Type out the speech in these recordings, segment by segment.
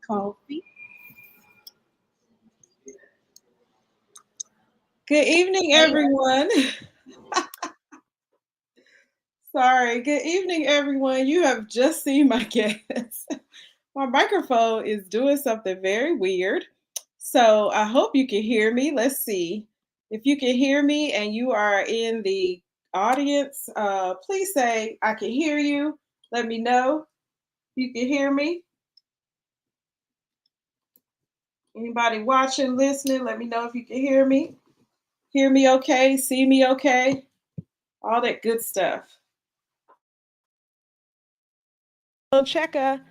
Coffee. Good evening, everyone. Sorry. Good evening, everyone. You have just seen my guest. My microphone is doing something very weird. So I hope you can hear me. Let's see. If you can hear me and you are in the audience, please say, I can hear you. Let me know if you can hear me. Anybody watching, listening, let me know if you can hear me. Hear me okay? See me okay? All that good stuff. Checker.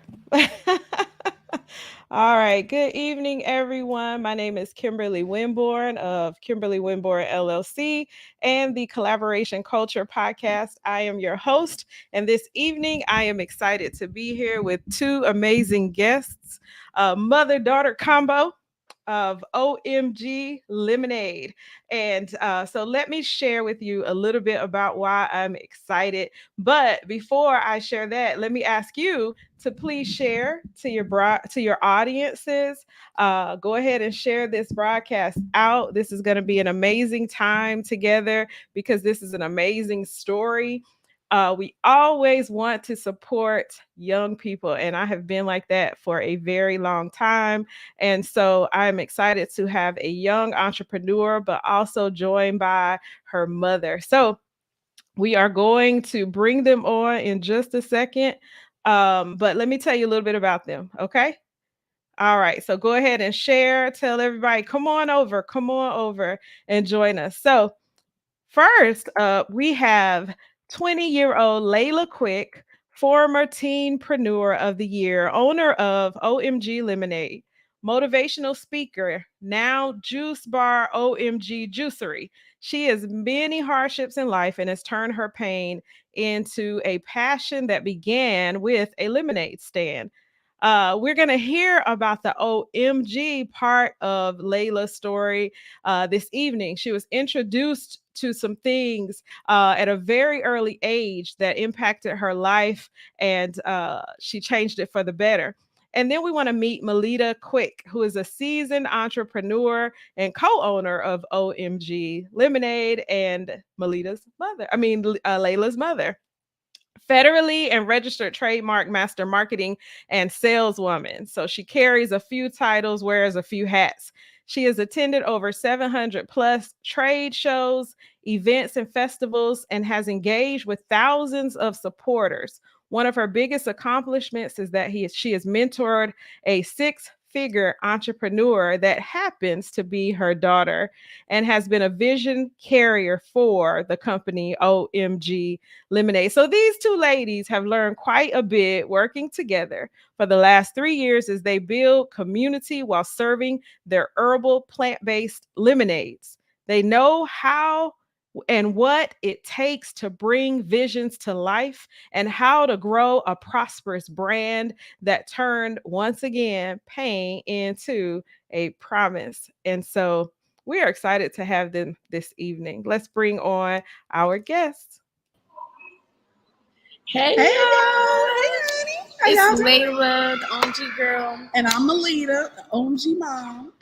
All right. Good evening, everyone. My name is Kimberly Winborn of Kimberly Winborn LLC and the Collaboration Culture Podcast. I am your host, and this evening I am excited to be here with two amazing guests, a mother-daughter combo of OMG Lemonade. And so let me share with you a little bit about why I'm excited. But before I share that, let me ask you to please share to your audiences. Go ahead and share this broadcast out. This is going to be an amazing time together because this is an amazing story. We always want to support young people, and I have been like that for a very long time. And so I'm excited to have a young entrepreneur, but also joined by her mother. So we are going to bring them on in just a second. But let me tell you a little bit about them, okay? All right, so go ahead and share, tell everybody, come on over and join us. So first up, we have 20-year-old Layla Quick, former Teenpreneur of the Year, owner of OMG Lemonade, motivational speaker, now juice bar OMG Juicery. She has many hardships in life and has turned her pain into a passion that began with a lemonade stand. We're going to hear about the OMG part of Layla's story this evening. She was introduced to some things at a very early age that impacted her life, and she changed it for the better. And then we want to meet Melita Quick, who is a seasoned entrepreneur and co-owner of OMG Lemonade and Layla's mother. Federally and registered trademark master marketing and saleswoman. So she carries a few titles, wears a few hats. She has attended over 700 plus trade shows, events, and festivals, and has engaged with thousands of supporters. One of her biggest accomplishments is that she has mentored a six-figure entrepreneur that happens to be her daughter and has been a vision carrier for the company OMG Lemonade. So these two ladies have learned quite a bit working together for the last 3 years as they build community while serving their herbal plant-based lemonades. They know how and what it takes to bring visions to life and how to grow a prosperous brand that turned once again pain into a promise. And so we are excited to have them this evening. Let's bring on our guests. Hey, y'all. Hey, honey. It's Layla, the OMG girl. And I'm Melita, the OMG mom.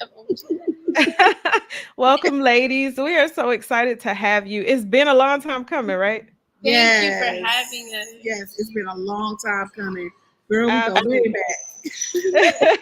Welcome, ladies. We are so excited to have you. It's been a long time coming, right? Thank you for having us. Yes, it's been a long time coming. Girl, we go way back.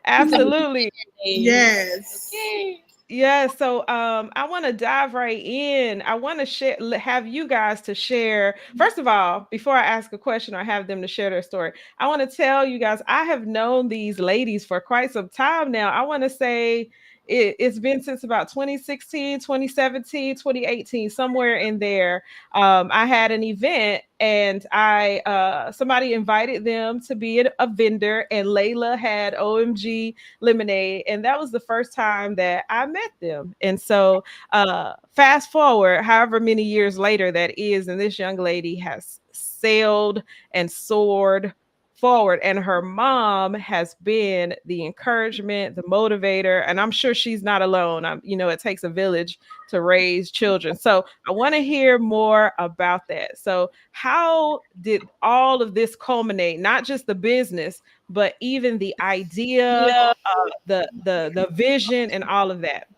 Absolutely. Yes. Okay. Yeah, so I want to dive right in. I want to have you guys to share. First of all, before I ask a question or have them to share their story, I want to tell you guys I have known these ladies for quite some time now. I want to say it's been since about 2016, 2017, 2018, somewhere in there. I had an event and I somebody invited them to be a vendor, and Layla had OMG Lemonade, and that was the first time that I met them. And so fast forward however many years later that is, and this young lady has sailed and soared forward, and her mom has been the encouragement, the motivator, and I'm sure she's not alone. It takes a village to raise children. So I want to hear more about that. So how did all of this culminate, not just the business, but even the idea, Yeah. the vision, and all of that?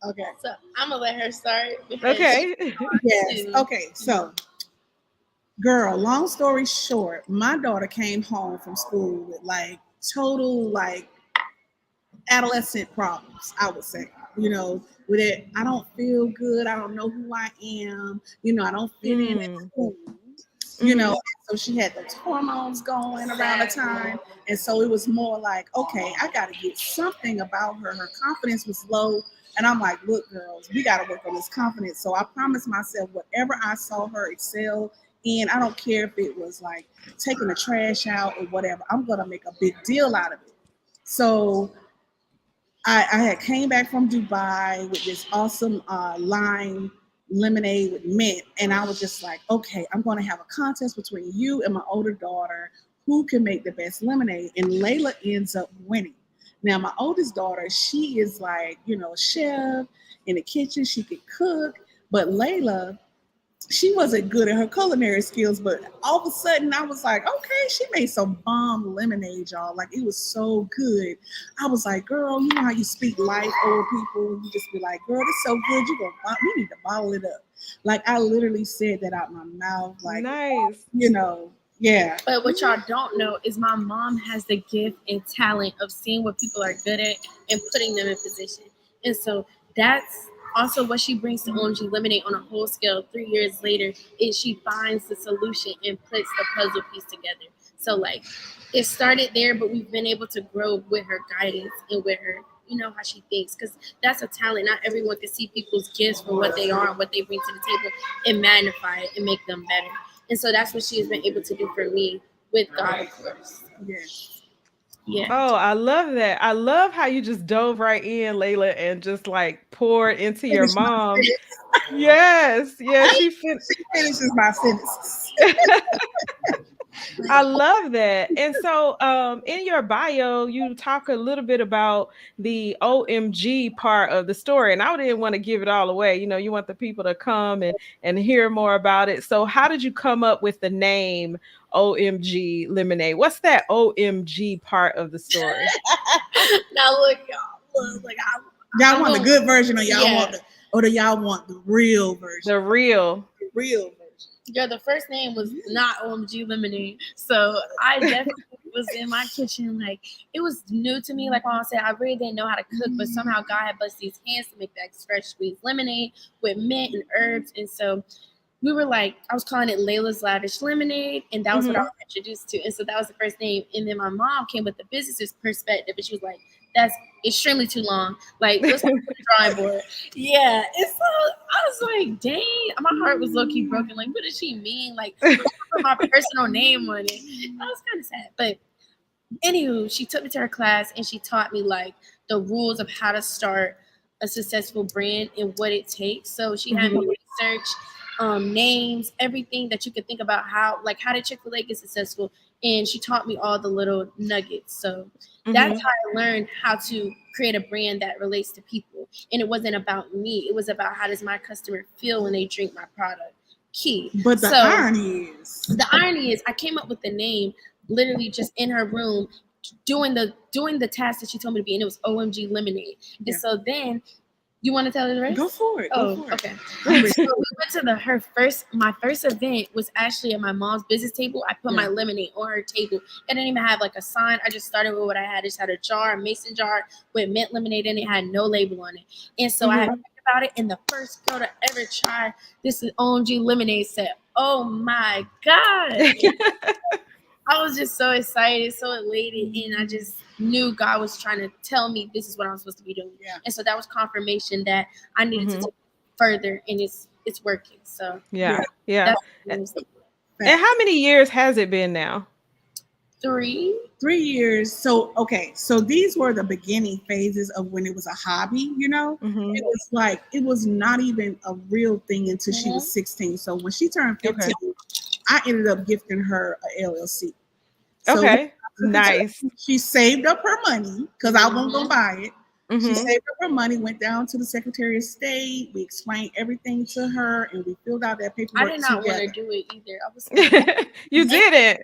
Okay. So I'm gonna let her start. Okay. Yes. Okay. So, girl, long story short, my daughter came home from school with like total like adolescent problems, I would say. With it, I don't feel good. I don't know who I am. I don't fit in at school. So she had those hormones going around the time. And so it was more like, okay, I got to get something about her. Her confidence was low. And I'm like, look, girls, we got to work on this confidence. So I promised myself, whatever I saw her excel in, I don't care if it was like taking the trash out or whatever, I'm going to make a big deal out of it. So I had came back from Dubai with this awesome lime lemonade with mint, and I was just like, okay, I'm going to have a contest between you and my older daughter, who can make the best lemonade, and Layla ends up winning. Now, my oldest daughter, she is like, a chef in the kitchen, she could cook, but Layla, she wasn't good at her culinary skills, but all of a sudden I was like, okay, she made some bomb lemonade, y'all. Like, it was so good. I was like, girl, you know how you speak life over people? You just be like, girl, it's so good. We need to bottle it up. Like, I literally said that out my mouth. Like, nice. Yeah. But what y'all don't know is my mom has the gift and talent of seeing what people are good at and putting them in position. And so that's also what she brings to OMG Lemonade on a whole scale 3 years later is she finds the solution and puts the puzzle piece together. So like it started there, but we've been able to grow with her guidance and with her, how she thinks, because that's a talent. Not everyone can see people's gifts for what they are and what they bring to the table and magnify it and make them better. And so that's what she has been able to do for me with God, of course. Yes. Yeah. Oh, I love that. I love how you just dove right in, Layla, and just like poured into your mom. Yes, she finishes my sentences. I love that. And so in your bio, you talk a little bit about the OMG part of the story. And I didn't want to give it all away. You want the people to come and hear more about it. So how did you come up with the name OMG Lemonade? What's that OMG part of the story? Now look, y'all. Y'all want the good version, or y'all y'all want the real version? The real version. Yeah, the first name was not OMG Lemonade. So I definitely was in my kitchen. Like, it was new to me. Like Mom said, I really didn't know how to cook, but somehow God had blessed these hands to make that fresh squeezed lemonade with mint and herbs. And so we were like, I was calling it Layla's Lavish Lemonade, and that was what I was introduced to. And so that was the first name. And then my mom came with the business's perspective, and she was like, that's extremely too long. Like, let's put the drawing board. Yeah. And so I was like, dang, my heart was low-key broken. Like, what does she mean? Like, put my personal name on it. That was kind of sad. But anywho, she took me to her class, and she taught me, like, the rules of how to start a successful brand and what it takes. So she had me research names, everything that you could think about how did Chick-fil-A get successful, and she taught me all the little nuggets. So that's how I learned how to create a brand that relates to people, and it wasn't about me. It was about how does my customer feel when they drink my product. Key. But the irony is I came up with the name literally just in her room doing the task that she told me to be, and it was OMG Lemonade. And so then You want to tell the rest? Go for it. Oh, Go for it. okay. I'm ready. So we went to my first event was actually at my mom's business table. I put my lemonade on her table. I didn't even have like a sign. I just started with what I had. I just had a jar, a mason jar with mint lemonade in it. It had no label on it. And so I had heard about it. And the first girl to ever try this is OMG Lemonade said, "Oh my God." I was just so excited, so elated, and I just knew God was trying to tell me this is what I'm supposed to be doing. Yeah. And so that was confirmation that I needed to take it further, and it's working. So yeah. that's And how many years has it been now? 3 years. So okay, so these were the beginning phases of when it was a hobby, you know. It was like it was not even a real thing until she was 16. So when she turned 15, I ended up gifting her a LLC. So nice. She saved up her money because I wasn't gonna buy it. She saved up her money, went down to the Secretary of State. We explained everything to her, and we filled out that paperwork. I did not want to do it either. I was you didn't,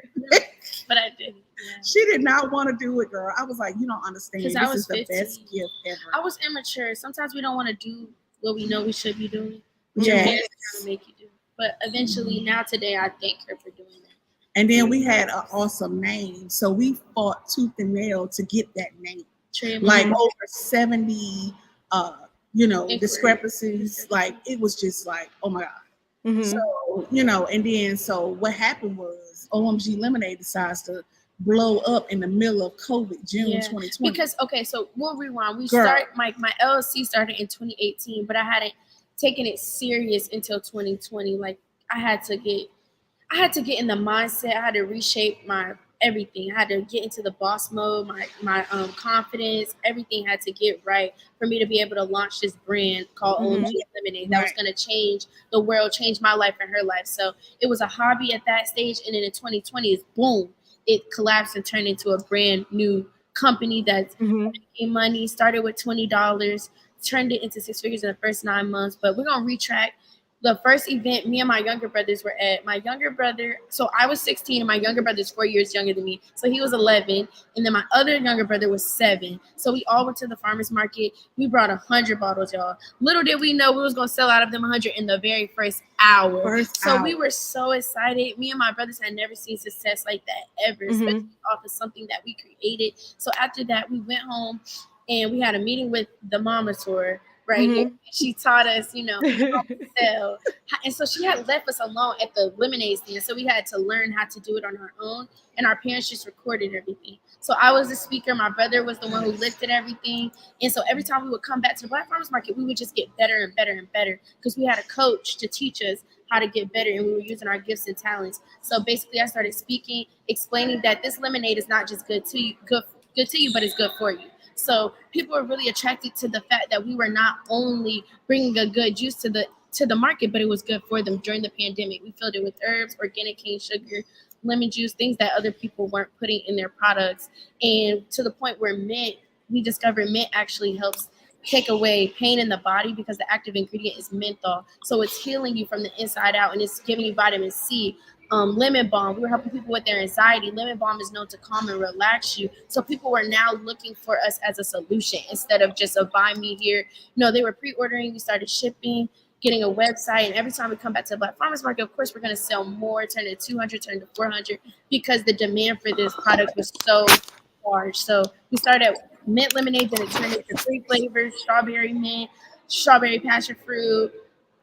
but I didn't. Yeah. She did not want to do it, girl. I was like, you don't understand. This is 15. the best gift ever. I was immature. Sometimes we don't want to do what we know we should be doing. Yes. Your parents are trying to make you do. But eventually, now today, I thank her for doing that. And then we had an awesome name. So we fought tooth and nail to get that name. Trademark. Like over 70 discrepancies. Like it was just like, oh my God. So, and then so what happened was OMG Lemonade decides to blow up in the middle of COVID, June 2020. Because so we'll rewind. My LLC started in 2018, but I hadn't taken it serious until 2020. Like I had to get in the mindset. I had to reshape my everything. I had to get into the boss mode, my confidence, everything had to get right for me to be able to launch this brand called OMG Lemonade. That was going to change the world, change my life and her life. So it was a hobby at that stage. And then in 2020, it's boom, it collapsed and turned into a brand new company that's making money. Started with $20, turned it into 6 figures in the first 9 months. But we're going to retract. The first event me and my younger brothers were at, my younger brother, so I was 16 and my younger brother's 4 years younger than me. So he was 11. And then my other younger brother was 7. So we all went to the farmer's market. We brought 100 bottles, y'all. Little did we know we was going to sell out of them 100 in the very first hour. We were so excited. Me and my brothers had never seen success like that ever, especially off of something that we created. So after that, we went home and we had a meeting with the mama tour. Right. She taught us, how to sell. And so she had left us alone at the lemonade stand. So we had to learn how to do it on our own. And our parents just recorded everything. So I was the speaker. My brother was the one who lifted everything. And so every time we would come back to the Black Farmers Market, we would just get better and better and better because we had a coach to teach us how to get better. And we were using our gifts and talents. So basically I started speaking, explaining that this lemonade is not just good to you, but it's good for you. So people were really attracted to the fact that we were not only bringing a good juice to the market, but it was good for them during the pandemic. We filled it with herbs, organic cane sugar, lemon juice, things that other people weren't putting in their products. And to the point where we discovered mint actually helps take away pain in the body because the active ingredient is menthol. So it's healing you from the inside out and it's giving you vitamin C. Lemon balm, we were helping people with their anxiety. Lemon balm is known to calm and relax you. So people were now looking for us as a solution instead of just a buy me here. No, they were pre-ordering. We started shipping, getting a website. And every time we come back to the Black Farmers Market, of course, we're going to sell more, turn to 200, turn to 400 because the demand for this product was so large. So we started mint lemonade, then it turned into 3 flavors, strawberry mint, strawberry passion fruit.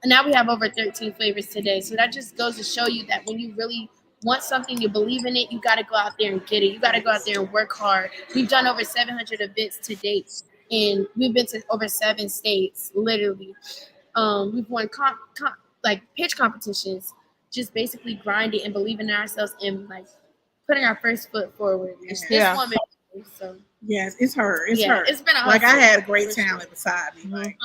And now we have over 13 flavors today. So that just goes to show you that when you really want something, you believe in it, you got to go out there and get it. You got to go out there and work hard. We've done over 700 events to date, and we've been to over 7 states, literally. We've won pitch competitions, just basically grinding and believing in ourselves and like putting our first foot forward. This woman. So yes, it's her. It's her. It's been I had a great talent beside me. Like,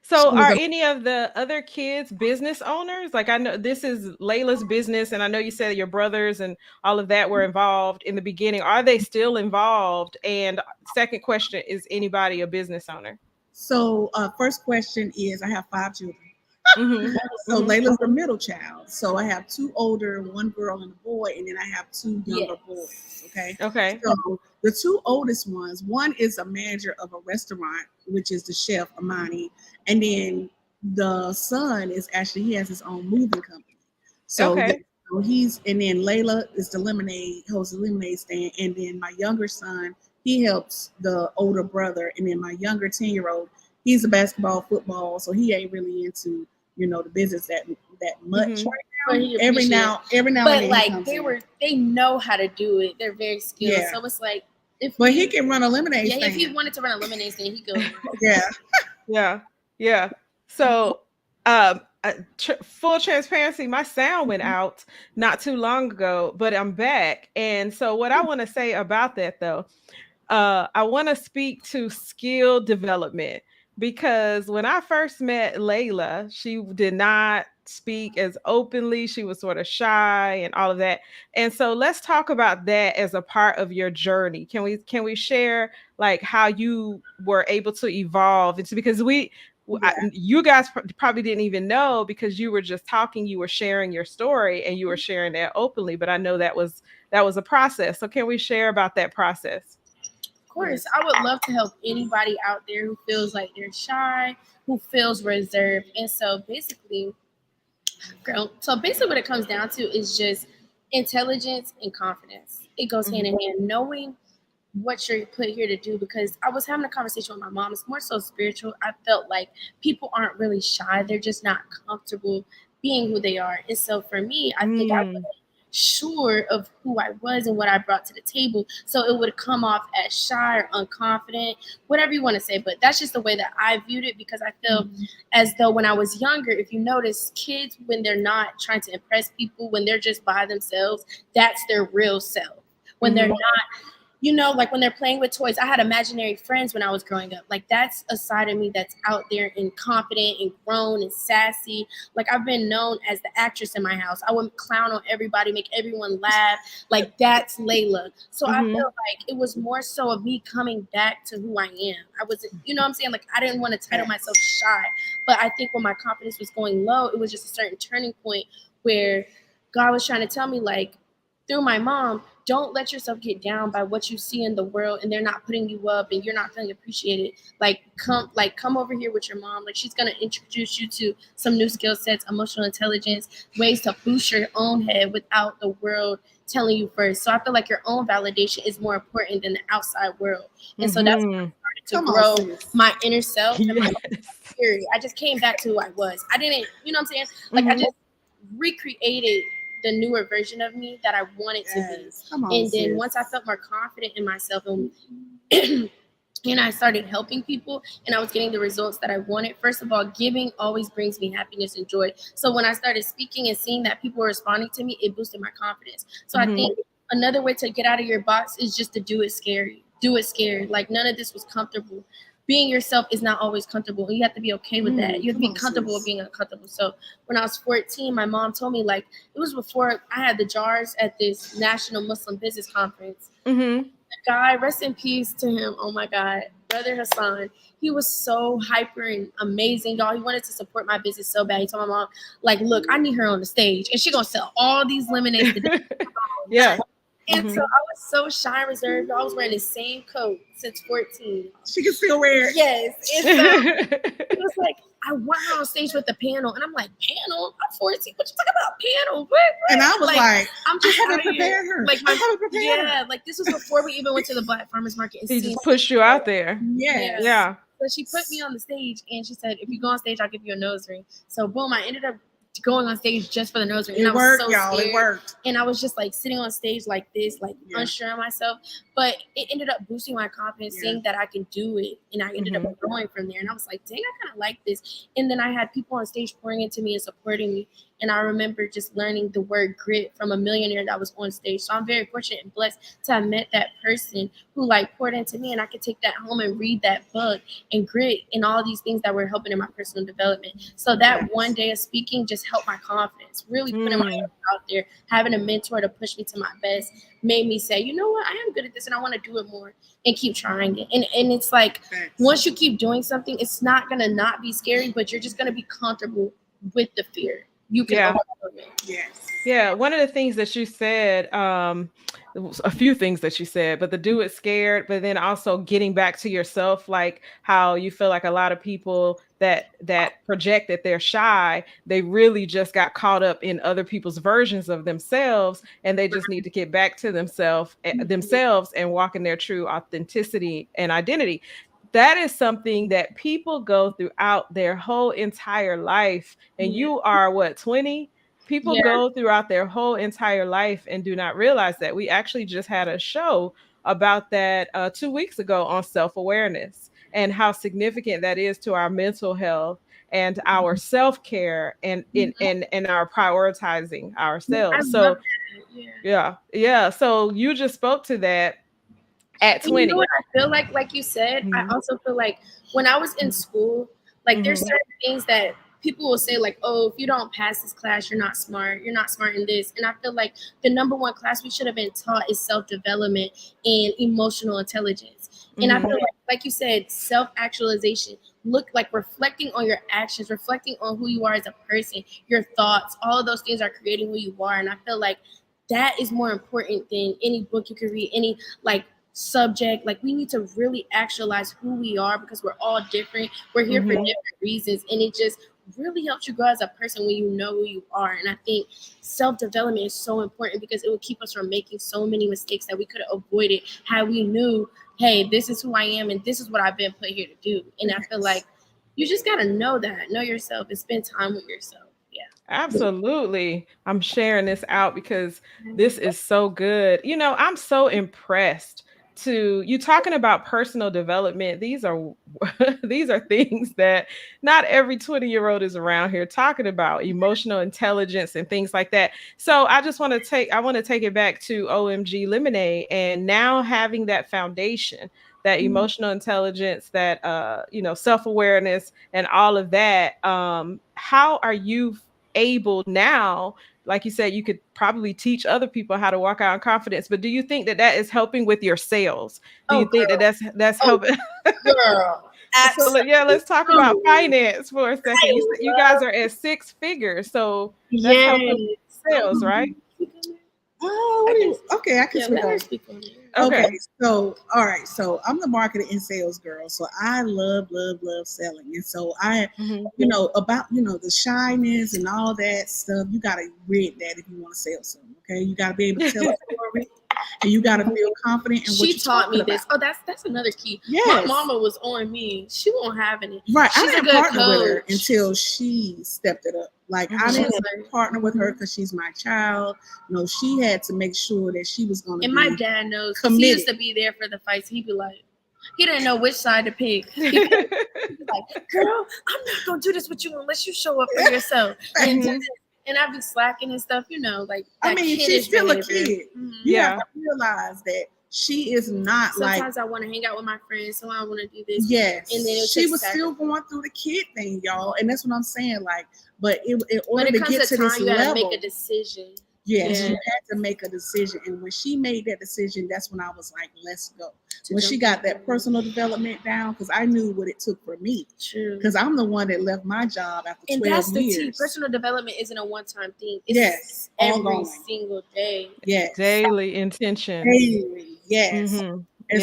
so are any of the other kids business owners? Like I know this is Layla's business, and I know you said your brothers and all of that were involved in the beginning. Are they still involved? And second question, is anybody a business owner? So first question is, I have 5 children. Mhm. So Mhm. Layla's the middle child. So I have 2 older, 1 girl and a boy, and then I have 2 younger boys. Okay. Okay. So the 2 oldest ones, one is a manager of a restaurant, which is the chef Amani, and then the son is actually he has his own moving company. So Okay. so he's and then Layla is the lemonade hosts the lemonade stand, and then my younger son he helps the older brother, and then my younger 10-year-old he's a basketball football, so he ain't really into the business that much Mhm. right But now. he Every appreciate now every now and But then he like comes they in. know how to do it. They're very skilled. Yeah. So it's like if But he can run a lemonade yeah, if he stand. wanted to run a lemonade stand, he could. Yeah. Yeah. Yeah. So, full transparency, my sound went out not too long ago, but I'm back. And so, what I want to say about that, though, I want to speak to skill development because when I first met Layla, she did not speak as openly. She was sort of shy and all of that. And so let's talk about that as a part of your journey. Can we share like how you were able to evolve into because you guys probably didn't even know because you were just talking, you were sharing your story and you were sharing that openly. But I know that was a process. So can we share about that process? Of course, I would love to help anybody out there who feels like they're shy, who feels reserved. And so basically, what it comes down to is just intelligence and confidence. It goes hand in hand, knowing what you're put here to do. Because I was having a conversation with my mom. It's more so spiritual. I felt like people aren't really shy. They're just not comfortable being who they are. And so for me, I think I was sure of who I was and what I brought to the table. So it would come off as shy or unconfident, whatever you want to say. But that's just the way that I viewed it because I feel as though when I was younger, if you notice, kids, when they're not trying to impress people, when they're just by themselves, that's their real self. When they're not, like when they're playing with toys, I had imaginary friends when I was growing up. Like that's a side of me that's out there and confident and grown and sassy. Like I've been known as the actress in my house. I would clown on everybody, make everyone laugh. Like that's Layla. So I feel like it was more so of me coming back to who I am. I was, you know what I'm saying? Like I didn't want to title myself shy, but I think when my confidence was going low, it was just a certain turning point where God was trying to tell me like, through my mom, don't let yourself get down by what you see in the world and they're not putting you up and you're not feeling appreciated. Come over here with your mom. Like she's gonna introduce you to some new skill sets, emotional intelligence, ways to boost your own head without the world telling you first. So I feel like your own validation is more important than the outside world. And so that's when I started to grow my inner self and my spirit. I just came back to who I was. I didn't, you know what I'm saying? Like I just recreated the newer version of me that I wanted to be. And then once I felt more confident in myself and and I started helping people and I was getting the results that I wanted. First of all, giving always brings me happiness and joy. So when I started speaking and seeing that people were responding to me, it boosted my confidence. So I think another way to get out of your box is just to do it scary. Do it scared. Like none of this was comfortable. Being yourself is not always comfortable. You have to be okay with that. You have to be comfortable with being uncomfortable. So when I was 14, my mom told me, like, it was before I had the jars at this National Muslim Business Conference. The guy, rest in peace to him. Oh my God, Brother Hassan. He was so hyper and amazing, y'all. He wanted to support my business so bad. He told my mom, like, look, I need her on the stage and she's gonna sell all these lemonades today. And so I was so shy and reserved. I was wearing the same coat since 14. She can still wear it. Yes. And so it was like, I want her on stage with the panel. And I'm like, panel? I'm 14. What you talking about, panel? What? And I was like, I'm just I haven't prepared her. Like I haven't prepared her. Yeah, like this was before we even went to the Black Farmers Market. And he just pushed you out there. Yes. Yeah. So she put me on the stage and she said, if you go on stage, I'll give you a nose ring. So boom, I ended up going on stage just for the nose ring. And It worked, I was so y'all. scared. It worked. And I was just like sitting on stage like this, like unsure of myself. But it ended up boosting my confidence, seeing that I can do it. And I ended up growing from there. And I was like, dang, I kind of like this. And then I had people on stage pouring into me and supporting me. And I remember just learning the word grit from a millionaire that was on stage. So I'm very fortunate and blessed to have met that person who like poured into me, and I could take that home and read that book and grit and all these things that were helping in my personal development. So that one day of speaking just helped my confidence, really putting myself out there, having a mentor to push me to my best made me say, you know what, I am good at this and I want to do it more and keep trying it. And it's like, once you keep doing something, it's not going to not be scary, but you're just going to be comfortable with the fear. You can overcome it. Yes. Yeah, one of the things that you said, a few things that you said, but the do it scared, but then also getting back to yourself, like how you feel like a lot of people that project that they're shy, they really just got caught up in other people's versions of themselves, and they just need to get back to themselves and walk in their true authenticity and identity. That is something that people go throughout their whole entire life. And you are what, 20? People go throughout their whole entire life and do not realize that. We actually just had a show about that 2 weeks ago on self-awareness and how significant that is to our mental health and our self-care and in our prioritizing ourselves. So yeah. So you just spoke to that at 20. You know what I feel like you said, I also feel like when I was in school, like there's certain things that people will say, like, oh, if you don't pass this class, you're not smart in this. And I feel like the number one class we should have been taught is self-development and emotional intelligence. And I feel like you said, self-actualization, look like reflecting on your actions, reflecting on who you are as a person, your thoughts, all of those things are creating who you are. And I feel like that is more important than any book you could read, any like subject. Like, we need to really actualize who we are, because we're all different. We're here for different reasons, and it just really helps you grow as a person when you know who you are. And I think self-development is so important, because it will keep us from making so many mistakes that we could have avoided had we knew, hey, this is who I am and this is what I've been put here to do. And I feel like you just got to know yourself and spend time with yourself. Absolutely. I'm sharing this out because this is so good. You know, I'm so impressed to you talking about personal development. These are these are things that not every 20-year-old is around here talking about, emotional intelligence and things like that. So I want to take it back to OMG Lemonade, and now having that foundation, that emotional intelligence, that self-awareness and all of that. How are you able now? Like you said, you could probably teach other people how to walk out in confidence, but do you think that is helping with your sales? Do you think that's helping? Girl, so let's talk about finance for a second. You guys are at 6 figures, so that's helping with sales, right? Oh, okay, I can speak on it. Okay, so all right, so I'm the marketing and sales girl, so I love selling, and so I, about the shyness and all that stuff. You gotta rid that if you want to sell something. Okay, you gotta be able to tell a story, and you gotta feel confident in what you're taught me this. about. Oh, that's another key. Yes. My mama was on me. She won't have any. Right, I didn't partner with her until she stepped it up. Like, I didn't partner with her because she's my child. No, she had to make sure that she was going to be my dad knows. Committed. He used to be there for the fights. He'd be like, he didn't know which side to pick. He'd be like, girl, I'm not going to do this with you unless you show up for yourself. And I'd be slacking and stuff, like. I mean, she's still a kid. You have to realize that she is not sometimes I want to hang out with my friends, so I want to do this. Yes. And then she was still going through the kid thing, y'all. And that's what I'm saying. Like, but in order to get to this you level, gotta make a decision. Yes, you had to make a decision. And when she made that decision, that's when I was like, let's go. When she got that personal development down, because I knew what it took for me. True. Because I'm the one that left my job after 12 years. And that's the key. Personal development isn't a one-time thing. It's every single day. Yes. Daily intention. Daily, yes. And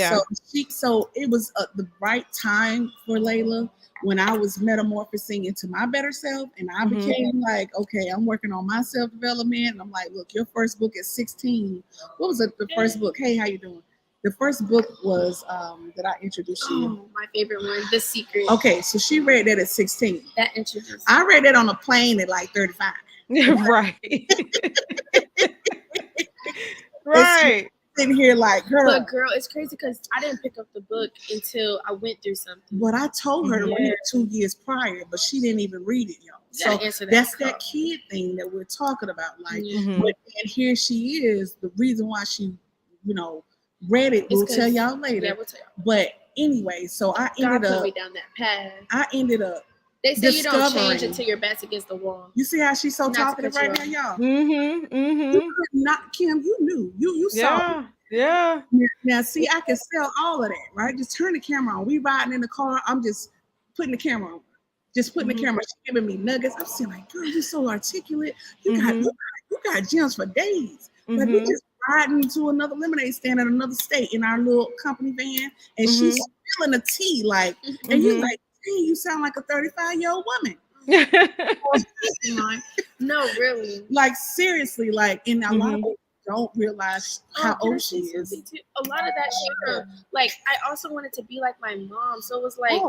so it was the right time for Layla when I was metamorphosing into my better self, and I became like, okay, I'm working on my self-development. And I'm like, look, your first book at 16. What was it? The first book? Hey, how you doing? The first book was that I introduced you. My favorite one, The Secret. Okay, so she read that at 16. That introduced. I read that on a plane at like 35. Right. Right. Sitting here like, girl. But girl, it's crazy because I didn't pick up the book until I went through something. But I told her to read it 2 years prior, but she didn't even read it, y'all. So that's that kid thing that we're talking about. Like, and here she is. The reason why she, read it, we'll tell y'all later. Yeah, we'll tell y'all. But anyway, so I ended up. Put me down that path. I ended up. They say you don't change until your back's against the wall. You see how she's so talkative right now, y'all? Not Kim. You knew. You saw. Yeah. Now, see, I can sell all of that, right? Just turn the camera on. We riding in the car. I'm just putting the camera on. just putting the camera, she giving me nuggets. I'm saying like, girl, you're so articulate. You got gems for days. Like we just riding to another lemonade stand in another state in our little company van, and she's spilling a tea like, and you like, hey, you sound like a 35-year-old woman. No, really. Like seriously, like, and a lot of people don't realize how old she is. A lot of that shit. Like, I also wanted to be like my mom, so it was like,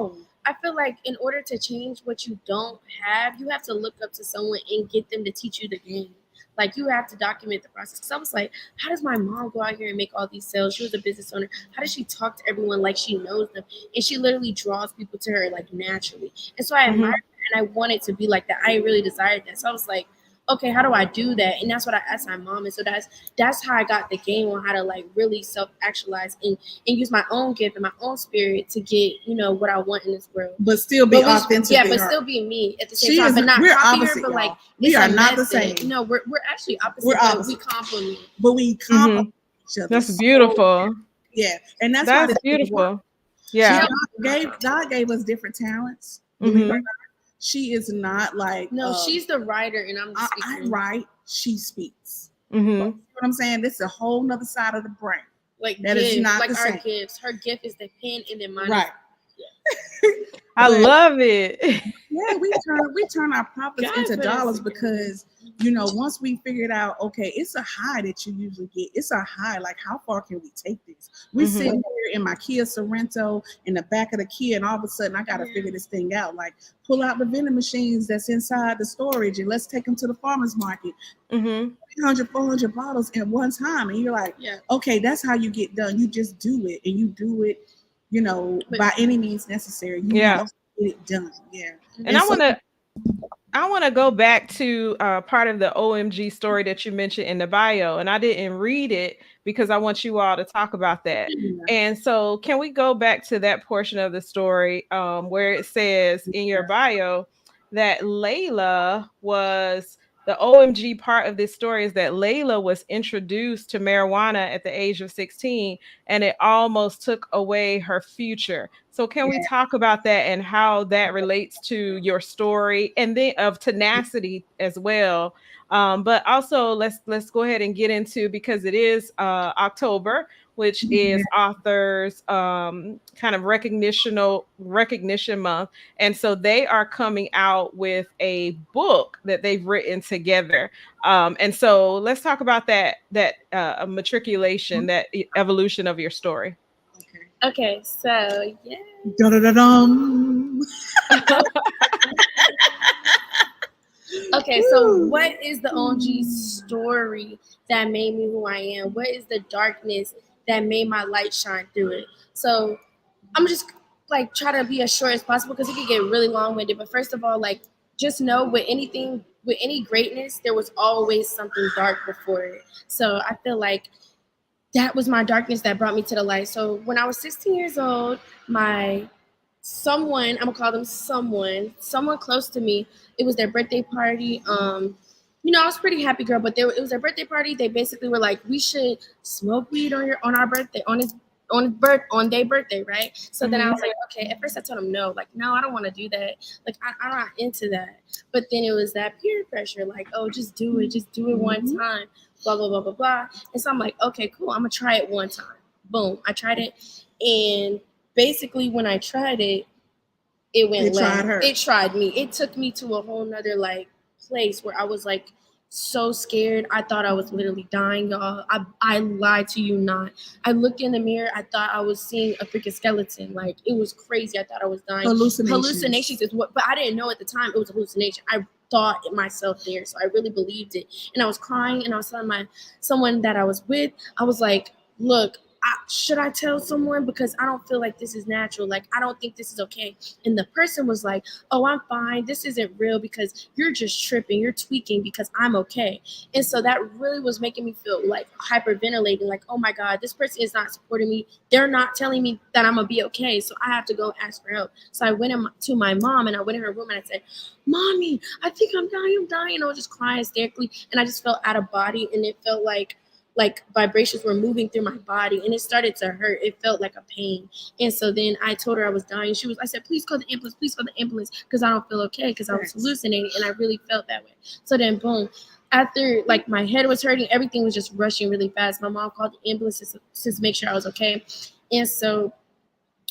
I feel like in order to change what you don't have, you have to look up to someone and get them to teach you the game. Like, you have to document the process. Because I was like, how does my mom go out here and make all these sales? She was a business owner. How does she talk to everyone like she knows them? And she literally draws people to her like naturally. And so I admired her, and I wanted to be like that. I really desired that. So I was like, okay, how do I do that? And that's what I asked my mom. And so that's how I got the game on how to like really self-actualize and use my own gift and my own spirit to get, you know, what I want in this world. But still be authentic. Yeah, but still be me at the same time. But not copy her, but like we are not the same. No, we're actually opposite. We're opposite. We complement. But we complement each other. That's beautiful. Yeah. And that's beautiful. Yeah. God gave us different talents. She is not like she's the writer and I'm the speaker. I write, she speaks. You know what I'm saying? This is a whole nother side of the brain. Like that is not like our gifts. Her gift is the pen and then mine. Right. I love it. Yeah, we turn our profits into dollars because, you know, once we figured out, okay, it's a high that you usually get. It's a high. Like, how far can we take this? We sitting here in my Kia Sorrento in the back of the Kia, and all of a sudden I got to figure this thing out. Like, pull out the vending machines that's inside the storage and let's take them to the farmer's market. 300, 400 bottles at one time. And you're like, okay, that's how you get done. You just do it, and you do it, you know, by any means necessary. You get it done. Yeah. And I want to go back to part of the OMG story that you mentioned in the bio, and I didn't read it because I want you all to talk about that. And so can we go back to that portion of the story where it says in your bio that Layla was the OMG part of this story is that Layla was introduced to marijuana at the age of 16 and it almost took away her future. So can we talk about that and how that relates to your story and then of tenacity as well? But also let's go ahead and get into, because it is October, which is authors kind of recognition month. And so they are coming out with a book that they've written together. And so let's talk about that matriculation, that evolution of your story. Okay, so yeah. Okay, so what is the OMG story that made me who I am? What is the darkness that made my light shine through it? So I'm just like try to be as short as possible because it can get really long-winded. But first of all, like just know with any greatness, there was always something dark before it. So I feel like that was my darkness that brought me to the light. So when I was 16 years old, I'm gonna call them someone close to me, it was their birthday party. You know, I was a pretty happy girl, but it was their birthday party. They basically were like, we should smoke weed on our birthday, on their birthday, right? So then I was like, okay. At first I told them no, like, no, I don't want to do that. Like, I'm not into that. But then it was that peer pressure, like, oh, just do it one time, blah, blah, blah, blah, blah. And so I'm like, okay, cool. I'm gonna try it one time. Boom. I tried it. And basically when I tried it, it went left. It tried me. It took me to a whole nother like place where I was like so scared. I thought I was literally dying, y'all. I lied to you not. I looked in the mirror. I thought I was seeing a freaking skeleton. Like, it was crazy. I thought I was dying. Hallucinations is what, but I didn't know at the time it was a hallucination. I thought it myself there, so I really believed it. And I was crying, and I was telling someone that I was with, I was like, look, should I tell someone? Because I don't feel like this is natural. Like, I don't think this is okay. And the person was like, oh, I'm fine. This isn't real because you're just tripping. You're tweaking because I'm okay. And so that really was making me feel like hyperventilating. Like, oh my God, this person is not supporting me. They're not telling me that I'm going to be okay. So I have to go ask for help. So I went to my mom and I went in her room and I said, Mommy, I think I'm dying. I was just crying hysterically. And I just felt out of body. And it felt like like vibrations were moving through my body, and it started to hurt. It felt like a pain. And so then I told her I was dying. I said, please call the ambulance, because I don't feel okay, because I was hallucinating, and I really felt that way. So then boom, after like my head was hurting, everything was just rushing really fast. My mom called the ambulance to make sure I was okay. And so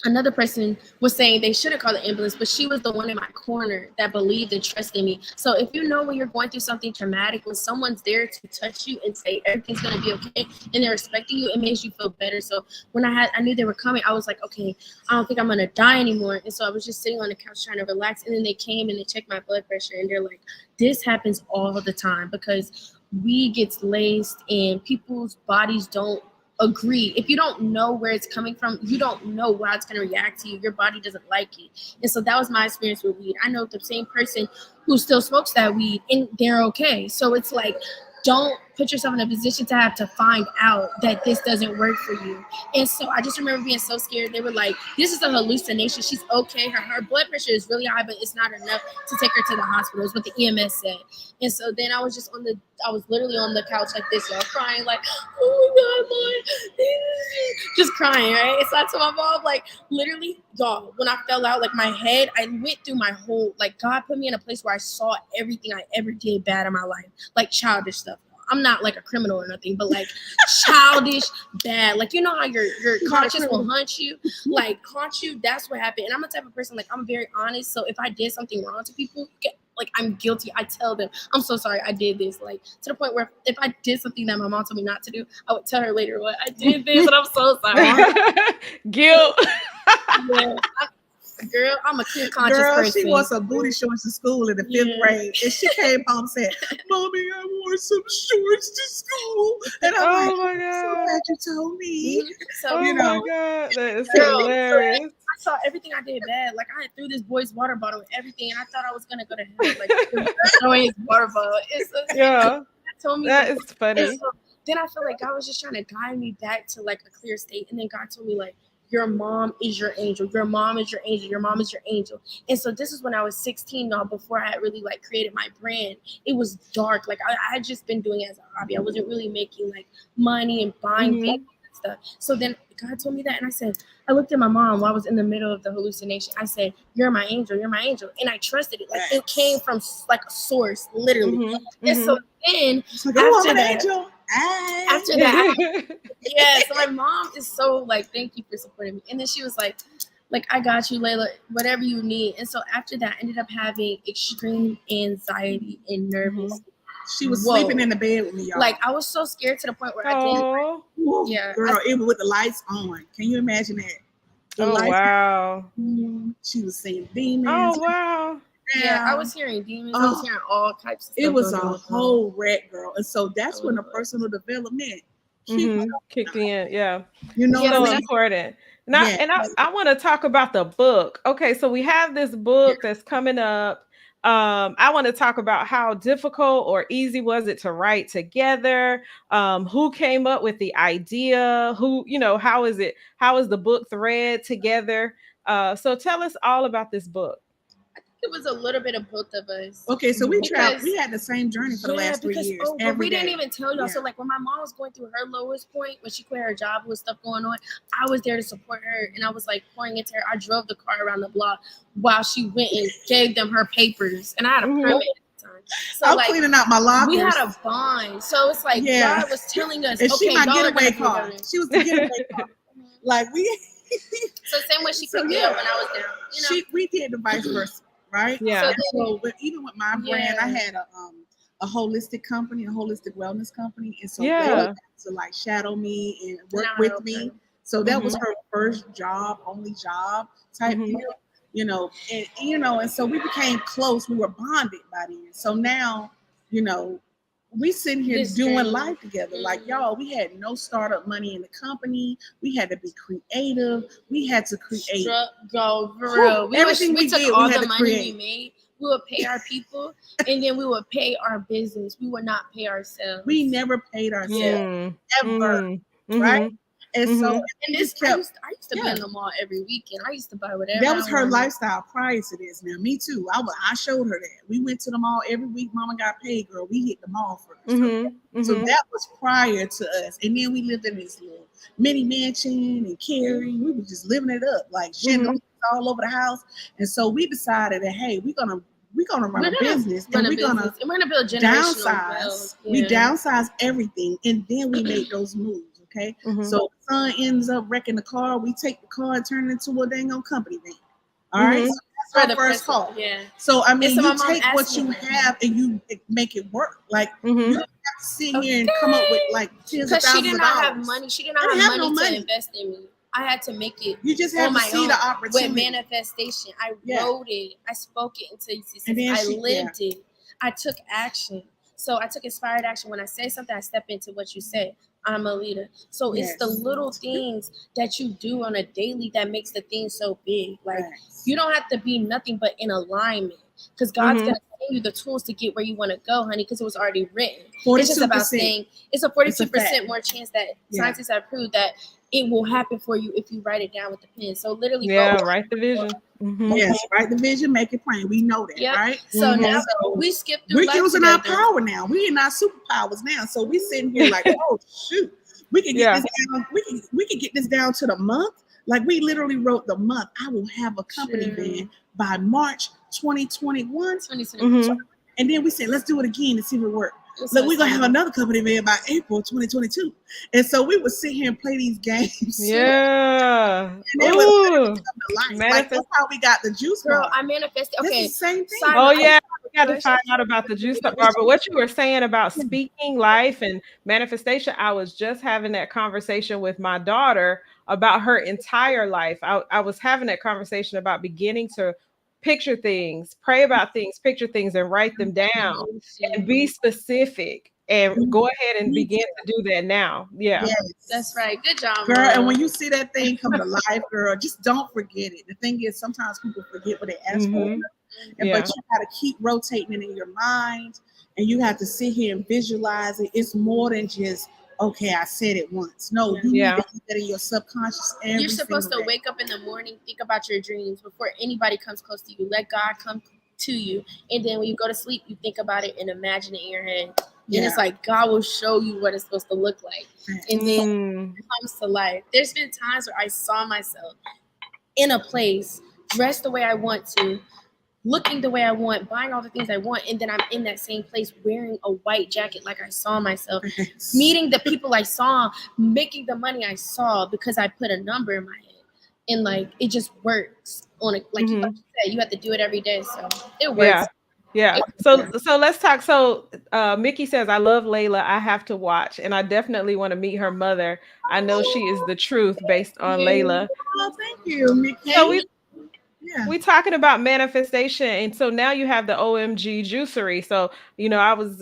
another person was saying they shouldn't call the ambulance, but she was the one in my corner that believed and trusted me. So if you know when you're going through something traumatic, when someone's there to touch you and say everything's gonna be okay, and they're respecting you, it makes you feel better. So when I knew they were coming, I was like, okay, I don't think I'm gonna die anymore. And so I was just sitting on the couch trying to relax. And then they came and they checked my blood pressure, and they're like, this happens all the time because weed gets laced and people's bodies don't agree. If you don't know where it's coming from, you don't know how it's going to react to you. Your body doesn't like it. And so that was my experience with weed. I know the same person who still smokes that weed and they're okay. So it's like, don't put yourself in a position to have to find out that this doesn't work for you. And so I just remember being so scared. They were like, this is a hallucination. She's okay. Her blood pressure is really high, but it's not enough to take her to the hospital, is what the EMS said. And so then I was literally on the couch like this, y'all, crying like, oh my God, Lord. Just crying, right? And so I told my mom, like, literally, y'all, when I fell out, like my head, I went through my whole, like, God put me in a place where I saw everything I ever did bad in my life, like childish stuff. I'm not like a criminal or nothing, but like childish bad. Like, you know how your conscience will haunt you? That's what happened. And I'm the type of person, like, I'm very honest. So if I did something wrong to people, like, I'm guilty, I tell them, I'm so sorry I did this. Like, to the point where if I did something that my mom told me not to do, I would tell her later, what, I did this and I'm so sorry. Guilt. Yeah, girl, I'm a clear conscious person. She wore some booty shorts to school in the 5th grade, and she came home and said, "Mommy, I wore some shorts to school." And I'm like, my God. so glad you told me. So, Oh you my know, God, that is girl, hilarious. I saw everything I did bad. Like, I had threw this boy's water bottle and everything, and I thought I was gonna go to hell. Like, throwing his water bottle. Yeah, Told me that is funny. So then I feel like God was just trying to guide me back to like a clear state, and then God told me, like, your mom is your angel. Your mom is your angel. Your mom is your angel. And so this is when I was 16 now, before I had really like created my brand. It was dark. Like, I had just been doing it as a hobby. I wasn't really making like money and buying things and stuff. So then God told me that, and I looked at my mom while I was in the middle of the hallucination. I said, you're my angel. You're my angel. And I trusted it. Like, it came from like a source, literally. And so then after that, yeah, so my mom is so like, thank you for supporting me. And then she was like, I got you, Layla, whatever you need. And so after that, I ended up having extreme anxiety and nervous. She was sleeping in the bed with me, y'all. Like, I was so scared to the point where I didn't. Yeah, girl, even with the lights on. Can you imagine that? Wow. She was seeing demons. Oh, wow. Yeah, I was hearing demons. I was hearing all types of stuff. It was a whole wreck, girl. And so that's when the personal development kicked in. Yeah. You know, so important. Now, and I want to talk about the book. Okay, so we have this book that's coming up. I want to talk about how difficult or easy was it to write together? Who came up with the idea? How is the book thread together? So tell us all about this book. It was a little bit of both of us. Okay, so we had the same journey for the last 3 years. But we didn't even tell y'all. So like, when my mom was going through her lowest point, when she quit her job with stuff going on, I was there to support her, and I was like pouring into her. I drove the car around the block while she went and gave them her papers, and I had a permit at the time. So I was cleaning out my lockers. We had a bond, so it's like God was telling us, and okay, she my getaway car. She was the getaway car. Like we. So same way she picked me up when I was down. We did the vice versa. Right. Yeah. So, but even with my brand, I had a holistic company, a holistic wellness company, and so they had to like shadow me and work with me. So that was her first job, only job type deal, and so we became close. We were bonded by then. So now, we sitting here doing life together. Like, y'all, we had no startup money in the company. We had to be creative. We had to create. Go for real. We took did, all the money we made. We would pay our people, and then we would pay our business. We would not pay ourselves. We never paid ourselves ever, right? And so Mhm. And we this, just kept. I used to be Yeah. in the mall every weekend. I used to buy whatever. That was I her wanted. lifestyle prior to this. Now, me too. I showed her that. We went to the mall every week. Mama got paid, girl. We hit the mall first. Mhm. So Mhm. that was prior to us. And then we lived in this little mini mansion and Cary. We were just living it up, like chandeliers all over the house. And so we decided that, hey, we're gonna run a business, and we're gonna and we're gonna build generational downsize. wealth. We Yeah. downsize everything, and then we make those moves. Okay. Mhm. So the son ends up wrecking the car. We take the car and turn it into a dang on company van. All right. Mhm. So For that's the our first person, call. yeah. So I mean, so my you mom take asked what me you that. have and you make it work. Like you Mhm. don't have to sit here and come up with like tens of Because she thousands did of not dollars. have money. She did I not didn't have have no money to money. invest in me. I had to make it You just on have to my see own the with opportunity. manifestation. I Yeah. wrote it. I spoke it into existence. And then I she- lived it. I took action. So I took inspired action. When I say something, I step into what you say. I'm a leader. So it's the Yes. little things that you do on a daily that makes the thing so big. Like Right. you don't have to be nothing but in alignment. Because God's Mhm. gonna send you the tools to get where you want to go, honey, because it was already written. It's 42%. just about saying it's a It's a 42% fact. more chance that Yeah. scientists have proved that it will happen for you if you write it down with the pen. So literally, Yeah, go. write the vision. Mhm. Yes, write the vision, make it plain. We know that, Yep. right? So Mhm. now So we skip through we're life using our together. power now. We're in our superpowers now. So we sitting here like, oh shoot, we can get Yeah. this down. We can get this down to the month. Like we literally wrote the month. I will have a company True. van by March 2021. 2020. Mhm. And then we said, let's do it again and see if it works. It's Look, so we're gonna have exciting. another company van by April 2022. And so we would sit here and play these games. Yeah. And they would literally Ooh. come to life. Like Manifest. that's how we got the juice Girl, bar. I manifested. This Okay, is the same thing. side Oh note, I yeah, have we a got to question. find out about the juice bar. But what you were saying about speaking life and manifestation, I was just having that conversation with my daughter about her entire life. I was having that conversation about beginning to picture things, pray about things, picture things, and write them down and be specific and go ahead and Me begin to do that now. Yeah. Yes. That's right. Good job, Girl, Mom. and when you see that thing come to life, girl, just don't forget it. The thing is, sometimes people forget what they asked for. Mhm. And Yeah. but you got to keep rotating it in your mind, and you have to sit here and visualize it. It's more than just okay, I said it once. No, you Yeah. need to keep that in your subconscious every You're supposed to single day. wake up in the morning, think about your dreams before anybody comes close to you. Let God come to you. And then when you go to sleep, you think about it and imagine it in your head. And it's like God will show you what it's supposed to look like. And then it comes to life. There's been times where I saw myself in a place, dressed the way I want to, looking the way I want, buying all the things I want, and then I'm in that same place wearing a white jacket like I saw myself, meeting the people I saw, making the money I saw because I put a number in my head. And like it just works on it. Like you said, you have to do it every day. So it works. Yeah. Yeah. So let's talk. So Mickey says, I love Layla. I have to watch. And I definitely want to meet her mother. I know she is the truth based on Layla. Oh, thank you, Mickey. So we talking about manifestation. And so now you have the OMG Juicery. So, I was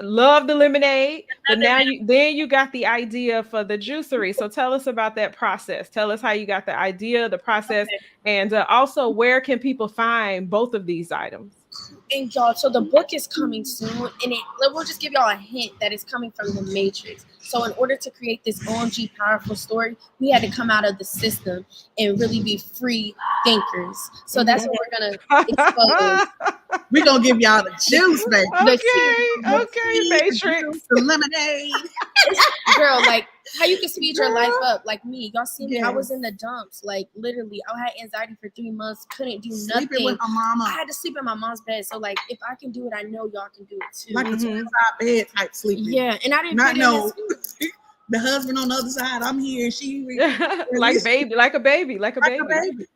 love the lemonade, but now you got the idea for the juicery. So tell us about that process. Tell us how you got the idea, the process, and also where can people find both of these items? And y'all, so the book is coming soon, and we'll just give y'all a hint that it's coming from the Matrix. So in order to create this OMG powerful story, we had to come out of the system and really be free thinkers. So that's what we're gonna expose. We're gonna give y'all the juice, baby. Okay, Matrix. The lemonade. Girl, like how you can speed your life up. Like me, y'all see me. I was Yes. in the dumps. Like literally, I had anxiety for 3 months. Couldn't do Sleeping nothing. with my mama. I had to sleep in my mom's bed. So like, if I can do it, I know y'all can do it too. Like a twin side bed type sleeping. Yeah, and I didn't Not put no. in this. The husband on the other side. I'm here. She like a baby.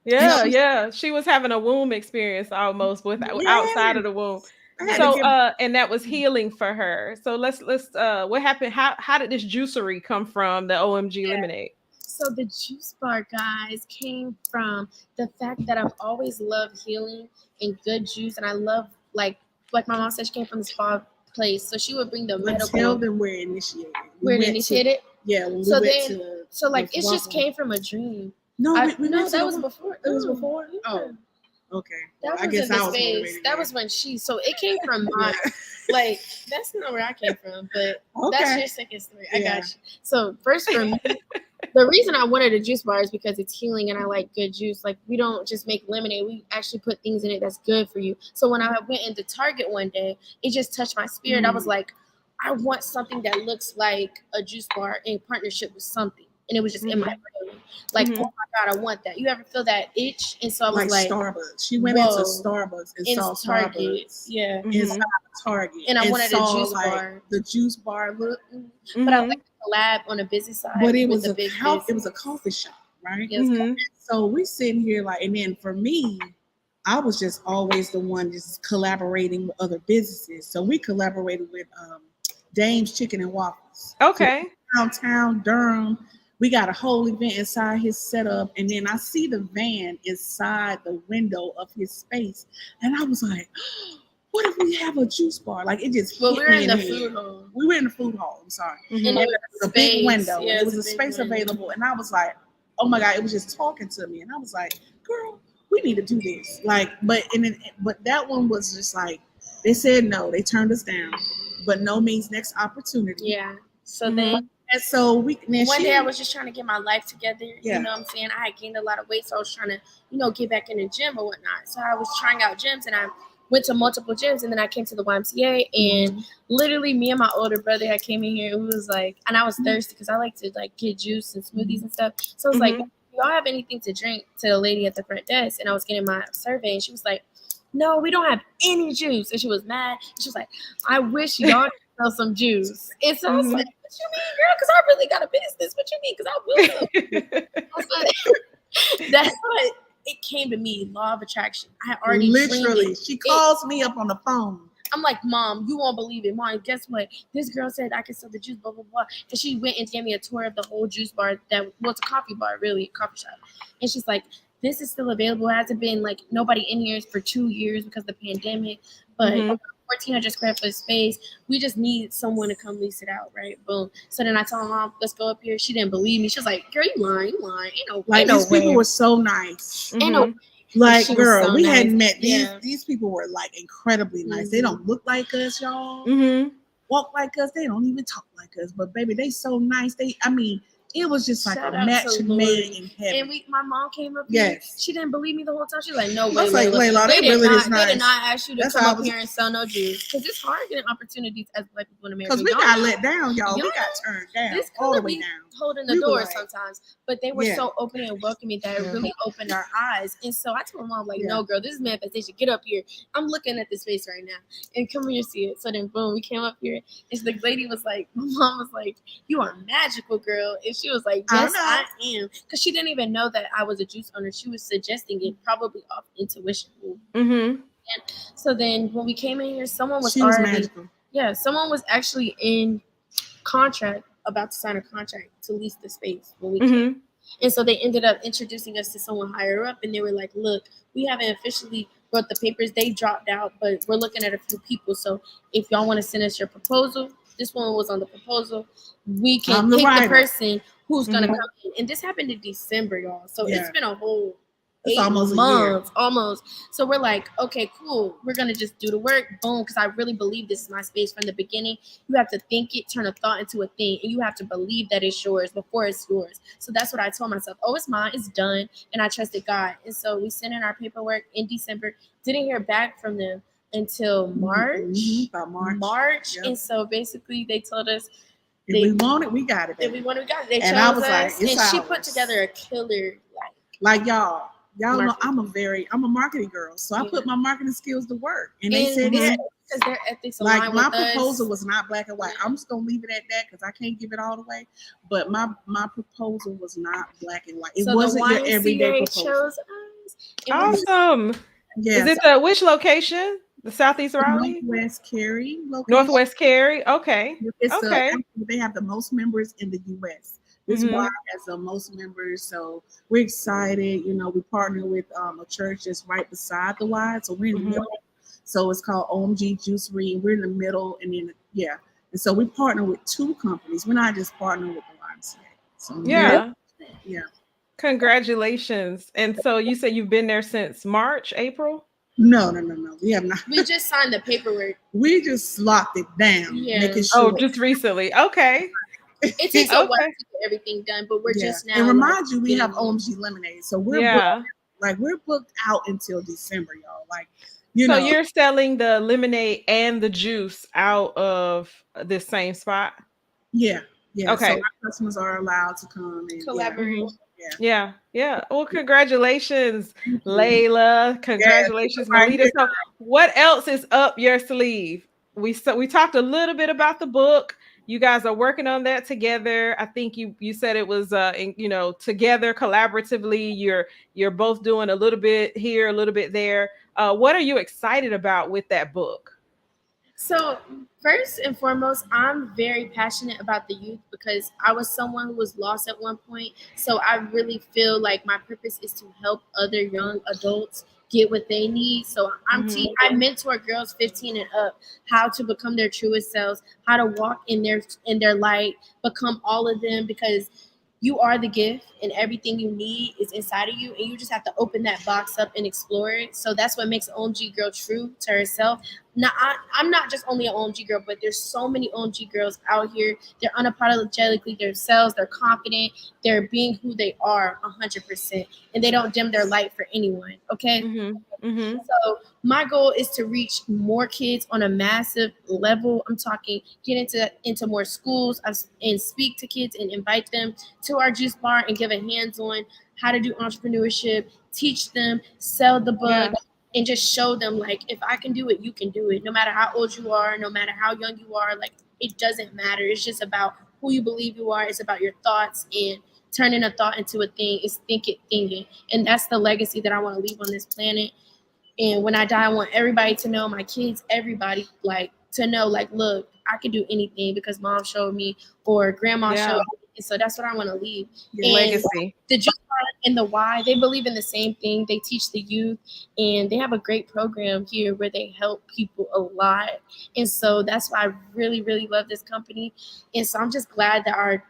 No. Yeah. She was having a womb experience almost with outside of the womb. I had to So give- and that was healing for her. So let's what happened? How did this juicery come from the OMG Lemonade? So the juice bar, guys, came from the fact that I've always loved healing and good juice, and I love like my mom said, she came from the spa place, so she would bring the But medical. tell them where it initiated. Where it initiated? Yeah. When So we went then, to so like the it just Waffle. came from a dream. No, No, we went to that the was Waffle. before. It was Oh, before. yeah. Oh, okay. That I was guess in the I was space. motivated. That was when she. So it came from my. Like that's not where I came from, but Okay. that's your second story. I got you. So first for me, The reason I wanted a juice bar is because it's healing and I like good juice. Like, we don't just make lemonade. We actually put things in it that's good for you. So when I went into Target one day, it just touched my spirit. I was like, I want something that looks like a juice bar in partnership with something. And it was just in my brain. Like, oh my God, I want that. You ever feel that itch? And so I was like Starbucks. She went into Starbucks and saw Target. Starbucks. Yeah. Inside Target. And I wanted a juice like bar. The juice bar look. But I like to collab on a busy side. But it was a coffee shop, right? Yes. So we sitting here like, and then for me, I was just always the one just collaborating with other businesses. So we collaborated with Dame's Chicken and Waffles. Okay. So downtown Durham. We got a whole event inside his setup, and then I see the van inside the window of his space, and I was like, "What if we have a juice bar?" Like, it just hit me in the food hall. We were in the food hall. I'm sorry. And it was a big window. Yeah, it was a space available, and I was like, "Oh my God!" It was just talking to me, and I was like, "Girl, we need to do this." Like, but that one was just like, they said no, they turned us down, but no means next opportunity. Yeah. So then. And so one day I was just trying to get my life together. Yeah. You know what I'm saying? I had gained a lot of weight, so I was trying to, get back in the gym or whatnot. So I was trying out gyms, and I went to multiple gyms, and then I came to the YMCA, and literally me and my older brother had came in here, and we was like, and I was thirsty because I like to like get juice and smoothies and stuff. So I was like, do y'all have anything to drink? To the lady at the front desk, and I was getting my survey, and she was like, no, we don't have any juice. And she was mad. She was like, I wish y'all could sell some juice. And so I was like, what you mean, girl? Because I really got a business. What you mean? Because I will. That's what it came to me. Law of attraction. I had already literally. She calls me up on the phone. I'm like, Mom, you won't believe it. Mom, guess what? This girl said I could sell the juice, blah, blah, blah. And she went and gave me a tour of the whole juice bar it's a coffee bar, really, a coffee shop. And she's like, this is still available. It hasn't been like nobody in here for 2 years because of the pandemic, but 1,400 square foot space. We just need someone to come lease it out, right? Boom. So then I told my mom, let's go up here. She didn't believe me. She was like, girl, you lying. Ain't no these people were so nice. Ain't no like, girl, so we nice. hadn't met these people were like incredibly nice. They don't look like us, y'all. Walk like us. They don't even talk like us. But baby, they so nice. It was just like a match made in heaven. And my mom came up here. She didn't believe me the whole time. She was like, no way. I was like, Layla, they really is nice. They did not ask you to come up here and sell no juice. Because it's hard getting opportunities as Black people in America. Because we got let down, y'all. We got turned down. All the way down. Holding the door sometimes. But they were so open and welcoming that it really opened our eyes. And so I told my mom, like, no, girl, this is manifestation. Get up here. I'm looking at this space right now. And come here, see it. So then, boom, we came up here. And the lady was like, my mom was like, you are magical, girl. And she was like, yes, I am. Because she didn't even know that I was a juice owner. She was suggesting it probably off intuition. And so then when we came in here, someone was magical. Yeah, someone was actually in contract, about to sign a contract to lease the space when we came. And so they ended up introducing us to someone higher up, and they were like, look, we haven't officially wrote the papers. They dropped out, but we're looking at a few people. So if y'all want to send us your proposal, this one was on the proposal. We can pick the person who's going to come in. And this happened in December, y'all. So it's been a whole 8 months, almost. So we're like, okay, cool. We're going to just do the work. Boom. Because I really believe this is my space from the beginning. You have to think it, turn a thought into a thing. And you have to believe that it's yours before it's yours. So that's what I told myself. Oh, it's mine. It's done. And I trusted God. And so we sent in our paperwork in December. Didn't hear back from them until March. About March. Yep. And so basically they told us, if we want it, we got it. If we want it, we got it. They chose us. Like, and ours. She put together a killer like y'all know I'm a marketing girl, so I put my marketing skills to work, and they said yes. Because their ethics like my proposal was not black and white. I'm just gonna leave it at that because I can't give it all the way. But my proposal was not black and white. It wasn't your everyday proposal. Chose us. Awesome. Yes. Is it which location? The Southeast Raleigh? Northwest Cary location. Northwest Cary. Okay. They have the most members in the U.S. This bar has the most members, so we're excited. We partner with a church that's right beside the Y, so we're in the middle. So it's called OMG Juicery, and we're in the middle, and then and so we partner with 2 companies. We're not just partnering with the YMCA. So yeah. Congratulations! And so you said you've been there since March, April? No. We have not. We just signed the paperwork. We just locked it down. Yeah. Making sure. Oh, just recently. Okay. It takes a while Okay. to get everything done, but we're just now. And remind you, we getting have there. OMG Lemonade, so we're Yeah. we're booked out until December, y'all. Like, So you're selling the lemonade and the juice out of this same spot? yeah. So Okay. our customers are allowed to come and Collaborate. Yeah. Well, congratulations, Thank you. Layla. Congratulations, Right Melita. here. So, what else is up your sleeve? We talked a little bit about the book. You guys are working on that together. I think you said it was together collaboratively. You're both doing a little bit here, a little bit there. What are you excited about with that book? So, first and foremost, I'm very passionate about the youth because I was someone who was lost at one point. So, I really feel like my purpose is to help other young adults get what they need. So, I mentor girls 15 and up how to become their truest selves, how to walk in their light, become all of them, because you are the gift and everything you need is inside of you, and you just have to open that box up and explore it. So that's what makes OMG girl true to herself. Now, I'm not just only an OMG girl, but there's so many OMG girls out here. They're unapologetically themselves. They're confident. They're being who they are 100%, and they don't dim their light for anyone. Okay. So my goal is to reach more kids on a massive level. I'm talking get into more schools and speak to kids and invite them to our juice bar and give a hands-on how to do entrepreneurship, teach them, sell the book, and just show them, like, if I can do it, you can do it. No matter how old you are, no matter how young you are, like, it doesn't matter. It's just about who you believe you are. It's about your thoughts, and turning a thought into a thing is thinking. And that's the legacy that I want to leave on this planet. And when I die, I want everybody to know, my kids, everybody, like, to know, like, look, I can do anything because mom showed me or grandma showed me. And so that's what I want to leave. Your legacy. The Juice Bar and the Why, they believe in the same thing. They teach the youth, and they have a great program here where they help people a lot. And so that's why I really, really love this company. And so I'm just glad that our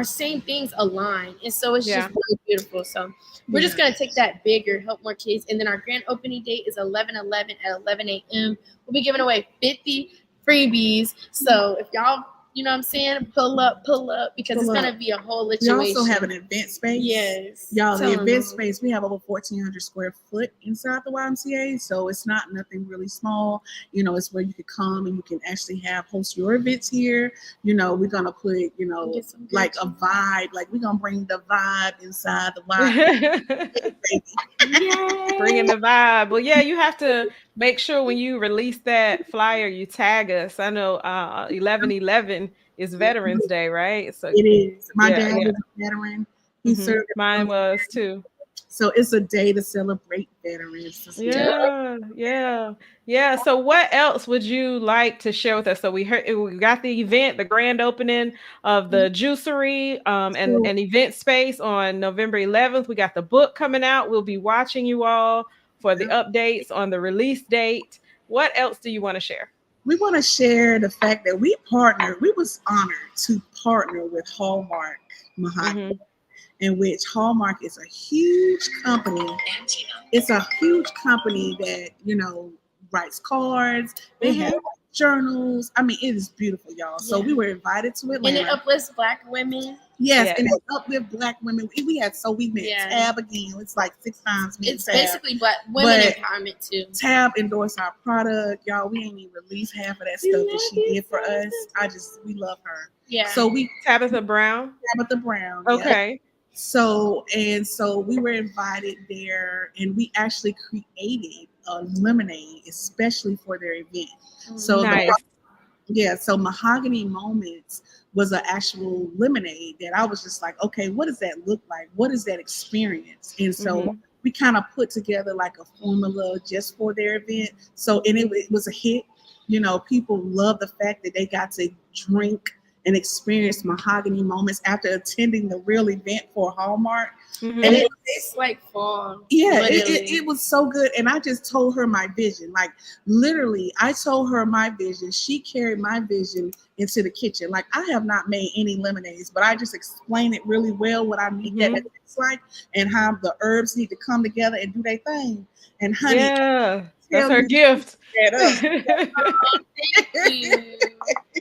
same things align. And so it's just really beautiful. So we're just going to take that bigger, help more kids. And then our grand opening date is 11/11 at 11 a.m. We'll be giving away 50 freebies. So if y'all, you know what I'm saying, pull up, because it's going to be a whole We situation. also have an event space. Yes. Y'all, the event space, we have over 1,400 square foot inside the YMCA. So it's not nothing really small. It's where you could come and you can actually host your events here. We're going to put, like a vibe. Like, we're going to bring the vibe inside the YMCA. Bringing the vibe. Well, yeah, you have to make sure when you release that flyer, you tag us. I know 11/11 is Veterans Day, right? So it is. My dad was a veteran. He served. Mine was too. So it's a day to celebrate veterans. Yeah. So what else would you like to share with us? So we got the event, the grand opening of the Juicery and an event space on November 11th. We got the book coming out. We'll be watching you all for the updates on the release date. What else do you want to share? We want to share the fact that we was honored to partner with Hallmark Mahogany, in which Hallmark is a huge company. It's a huge company that, writes cards. They have journals. I mean, it is beautiful, y'all. So we were invited to Atlanta. And it uplifts Black women. Yes, and it uplifts Black women. We met Tab again. It's like 6 times. It's basically Black women empowerment too. Tab endorsed our product, y'all. We ain't even released half of that stuff that she did for us. We love her. Yeah. So Tabitha Brown. Okay. Yeah. So we were invited there, and we actually created a lemonade especially for their event. So nice. So Mahogany Moments was an actual lemonade that I was just like, okay, what does that look like? What is that experience? And so we kind of put together like a formula just for their event. So, and it was a hit. People love the fact that they got to drink and experience Mahogany Moments after attending the real event for Hallmark. And it tastes like fall. Yeah, it was so good. And I just told her my vision. Like, literally, I told her my vision. She carried my vision into the kitchen. Like, I have not made any lemonades, but I just explained it really well, what I need that to taste like, and how the herbs need to come together and do their thing. And honey, that's her gift. Thank you.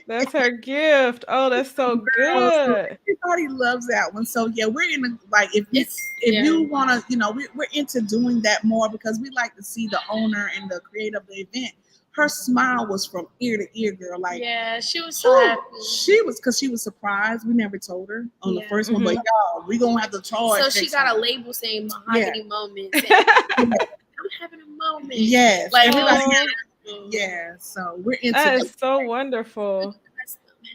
That's her gift. Oh, that's so Girl, so good. everybody loves that one. So yeah, we're in the, like if Yeah. you want to, we're into doing that more because we like to see the owner and the creator of the event. Her smile was from ear to ear, girl. Like, Yeah, she was so happy. she was, because she was surprised. We never told her on the Yeah. first one, but y'all, we gonna have to charge. So she next got a time. label saying mahogany moments. And I'm having a moment. Yes, Like, everybody. Oh, Yeah, so we're into that that. is so wonderful.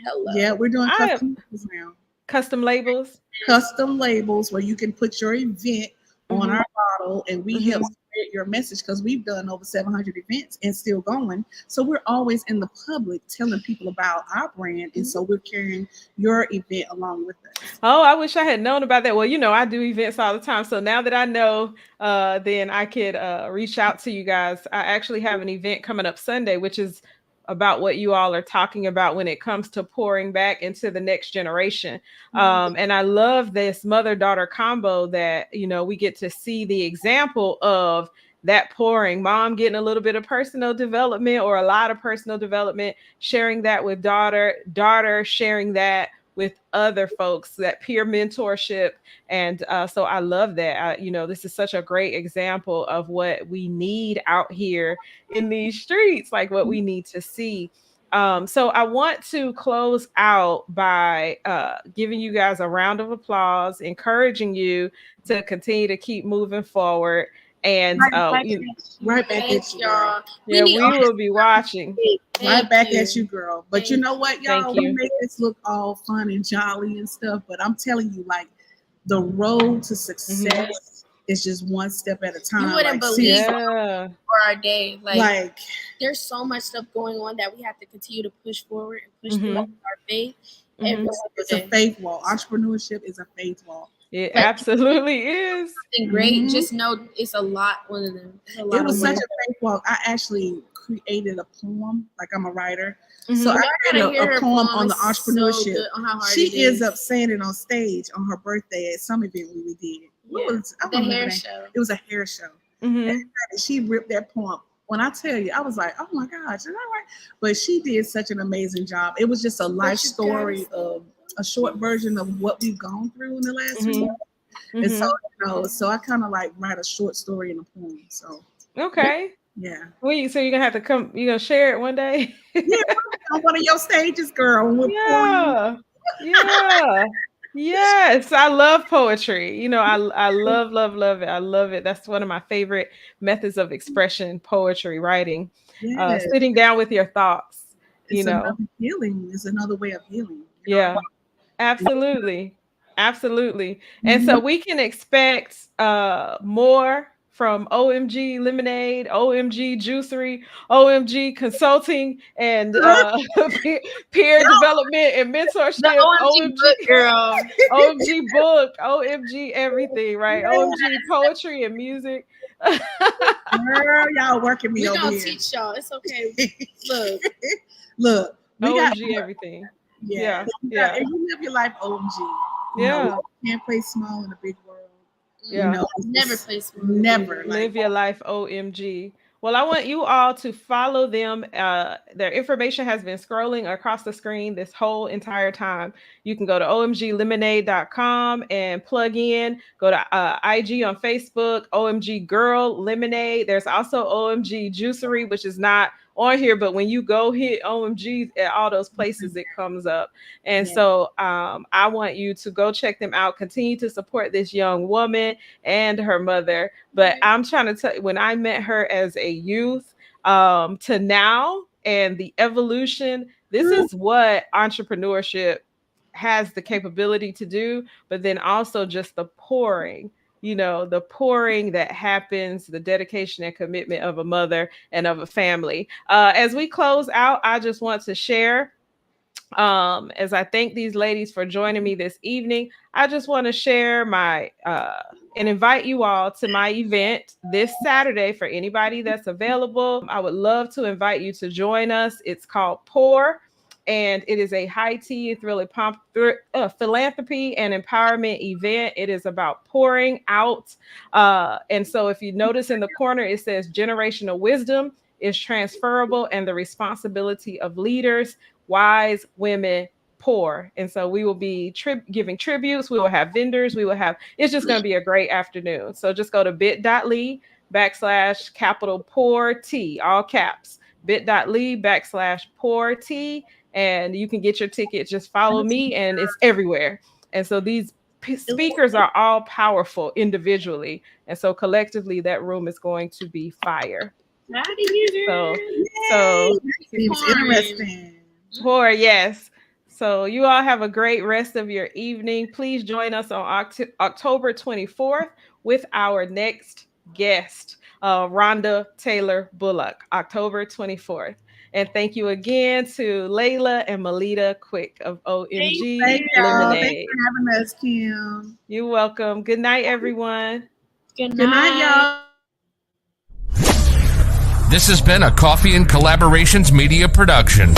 Hello. Yeah, we're doing I custom labels now. custom labels. Custom labels where you can put your event on Mhm. our bottle, and we help Mhm. spread your message because we've done over 700 events and still going. So we're always in the public telling people about our brand, and so we're carrying your event along with us. Oh, I wish I had known about that. Well, I do events all the time. So now that I know, then I could reach out to you guys. I actually have an event coming up Sunday, which is about what you all are talking about when it comes to pouring back into the next generation. And I love this mother-daughter combo that, we get to see the example of that pouring, mom getting a little bit of personal development or a lot of personal development, sharing that with daughter sharing that with other folks, that peer mentorship. And so I love that. This is such a great example of what we need out here in these streets, like what we need to see. So I want to close out by giving you guys a round of applause, encouraging you to continue to keep moving forward. And Right back at you, girl. yeah, we will be watching. Right back at you, girl. But you know what, y'all? Thank We you. make this look all fun and jolly and stuff, but I'm telling you, like, the road to success is just one step at a time. You wouldn't Like, believe seriously. for our day. Like, there's so much stuff going on that we have to continue to push forward and push through our faith. it's a faith wall. Entrepreneurship is a faith wall. It absolutely is. Something great. Just know it's a lot. One of them. It was such a faith walk. I actually created a poem. Like, I'm a writer. So I created a poem on the entrepreneurship. So on how hard she it ends up saying it on stage on her birthday at some event we did. The hair show. It was a hair show. And she ripped that poem. When I tell you, I was like, oh my gosh, is that right? But she did such an amazing job. It was just a life story of a short version of what we've gone through in the last 3 years. And so, so I kind of like write a short story in a poem. So okay. Yeah. Well, so you're gonna have to come. You're gonna share it one day. Yeah, on one of your stages, girl. Yeah. Yes, I love poetry. I love it. I love it. That's one of my favorite methods of expression: poetry, writing, sitting down with your thoughts. It's another healing. It's another way of healing. Yeah, absolutely. And so we can expect more from OMG Lemonade, OMG Juicery, OMG Consulting, and peer development and mentorship. The OMG book, girl. OMG book, OMG everything, right? OMG poetry and music. Girl, y'all working me over here. We gonna teach y'all. It's okay. Look. We OMG everything. Yeah. And you live your life OMG. You can't play small in a big world. Yeah. Never play small. Never. Live your life OMG. Well, I want you all to follow them. Their information has been scrolling across the screen this whole entire time. You can go to omglemonade.com and plug in. Go to IG on Facebook, OMG Girl Lemonade. There's also OMG Juicery, which is not on here, but when you go hit OMG at all those places, it comes up. And so I want you to go check them out. Continue to support this young woman and her mother. But I'm trying to tell you, when I met her as a youth to now and the evolution, this is what entrepreneurship has the capability to do, but then also just the pouring. The pouring that happens, the dedication and commitment of a mother and of a family. As we close out, I just want to share, as I thank these ladies for joining me this evening, I just want to share my and invite you all to my event this Saturday for anybody that's available. I would love to invite you to join us. It's called Pour. And it is a high tea, philanthropy and empowerment event. It is about pouring out. And so if you notice in the corner, it says generational wisdom. is transferable and the responsibility of leaders, wise women, poor. And so we will be giving tributes. We will have vendors. It's just going to be a great afternoon. So just go to bit.ly/poor T, all caps, bit.ly/poor T, and you can get your ticket. Just follow me, and it's everywhere. And so these speakers are all powerful individually. And so collectively, that room is going to be fire. So seems interesting. Poor, yes. So you all have a great rest of your evening. Please join us on October 24th with our next guest, Rhonda Taylor Bullock, October 24th. And thank you again to Layla and Melita Quick of OMG Lemonade. Thanks for having us, Kim. You're welcome. Good night, everyone. Good night, y'all. This has been a Coffee and Collaborations Media production.